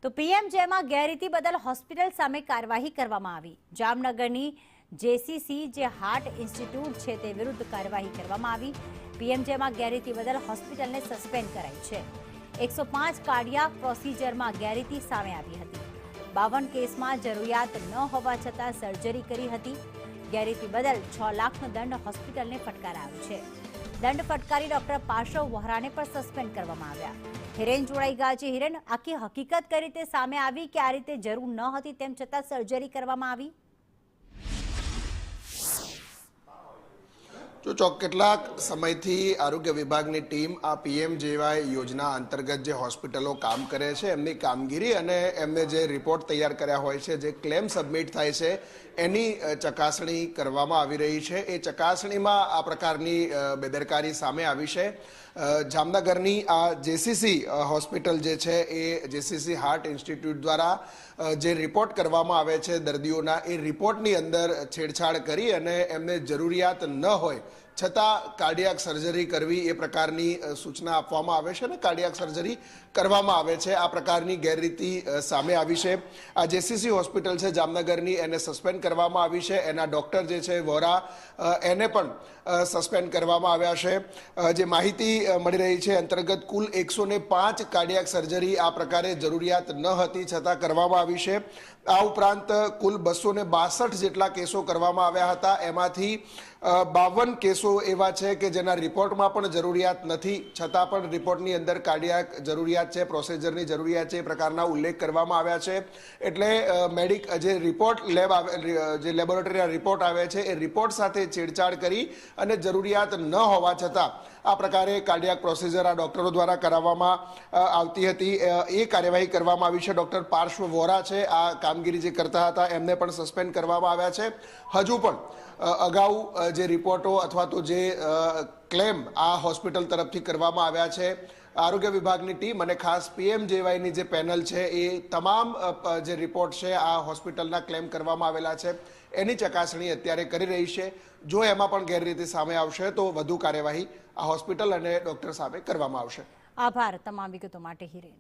તો પીએમજેમાં ગેરરીતિ બદલ હોસ્પિટલ સામે કાર્યવાહી કરવામાં આવી। જામનગરની જેસીસી જે હાર્ટ ઇન્સ્ટિટ્યૂટ છે તે વિરુદ્ધ કાર્યવાહી કરવામાં આવી। પીએમજેમાં ગેરરીતિ બદલ હોસ્પિટલને સસ્પેન્ડ કરાઈ છે। 105 કાર્ડિયાક પ્રોસિજરમાં ગેરરીતિ સામે આવી હતી। 52 કેસમાં જરૂરિયાત ન હોવા છતાં સર્જરી કરી હતી। ગેરરીતિ બદલ 6 લાખનો દંડ હોસ્પિટલને ફટકારાયો છે। દંડ ફટકારી ડોક્ટર પાર્શ્વ વોહરાને પણ સસ્પેન્ડ કરવામાં આવ્યા। હિરેન જોડાઈ ગયા છે। હિરેન, આખી હકીકત કઈ રીતે સામે આવી કે આ રીતે જરૂર ન હતી તેમ છતાં સર્જરી કરવામાં આવી? જો કેટલાક સમયથી આરોગ્ય વિભાગની ટીમ આ પીએમજેવાય યોજના અંતર્ગત જે હોસ્પિટલો કામ કરે છે એમની કામગીરી અને એમને જે રિપોર્ટ તૈયાર કર્યા હોય છે, જે ક્લેમ સબમિટ થાય છે એની ચકાસણી કરવામાં આવી રહી છે। એ ચકાસણીમાં આ પ્રકારની બેદરકારી સામે આવી છે। જામનગરની આ જેસીસી હોસ્પિટલ જે છે એ જેસીસી હાર્ટ ઇન્સ્ટિટ્યૂટ દ્વારા જે રિપોર્ટ કરવામાં આવે છે દર્દીઓના, એ રિપોર્ટની અંદર છેડછાડ કરી અને એમને જરૂરિયાત ન હોય છતાં કાર્ડિયાક સર્જરી કરવી એ પ્રકારની સૂચના આપવામાં આવે છે અને કાર્ડિયાક સર્જરી કરવામાં આવે છે। આ પ્રકારની ગેરરીતિ સામે આવી છે। આ જેસીસી હોસ્પિટલ છે જામનગરની, એને સસ્પેન્ડ કરવામાં આવી છે। એના ડૉક્ટર જે છે વોરા, એને પણ સસ્પેન્ડ કરવામાં આવ્યા છે। જે માહિતી મળી રહી છે અંતર્ગત કુલ 105 કાર્ડિયાક સર્જરી આ પ્રકારે જરૂરિયાત ન હતી છતાં કરવામાં આવી છે। આ ઉપરાંત કુલ 262 જેટલા કેસો કરવામાં આવ્યા હતા। એમાંથી 52 કેસો એવા છે કે જેના રિપોર્ટમાં પણ જરૂરિયાત નથી છતાં પણ રિપોર્ટની અંદર કાર્ડિયાક જરૂરિયાત છે, પ્રોસિજરની જરૂરિયાત છે, એ પ્રકારના ઉલ્લેખ કરવામાં આવ્યા છે। એટલે જે રિપોર્ટ જે લેબોરેટરીના રિપોર્ટ આવે છે એ રિપોર્ટ સાથે છેડછાડ કરી અને જરૂરિયાત ન હોવા છતાં આ પ્રકારે કાર્ડિયાક પ્રોસિજર આ ડૉક્ટરો દ્વારા કરાવવામાં આવતી હતી। એ કાર્યવાહી કરવામાં આવી છે। ડૉક્ટર પાર્શ્વ વોરા છે આ કામગીરી જે કરતા હતા એમને પણ સસ્પેન્ડ કરવામાં આવ્યા છે। હજુ પણ અગાઉ જે રિપોર્ટો અથવા તો જે ક્લેમ આ હોસ્પિટલ તરફથી કરવામાં આવ્યા છે, આરોગ્ય વિભાગની ટીમ અને ખાસ પીએમજેવાયની જે પેનલ છે એ તમામ જે રિપોર્ટ છે આ હોસ્પિટલના ક્લેમ કરવામાં આવેલા છે એની ચકાસણી અત્યારે કરી રહી છે। જો એમાં પણ ગેરરીતિ સામે આવશે તો વધુ કાર્યવાહી આ હોસ્પિટલ અને ડૉક્ટર સામે કરવામાં આવશે। આભાર તમામ વિગતો માટે હિરેન।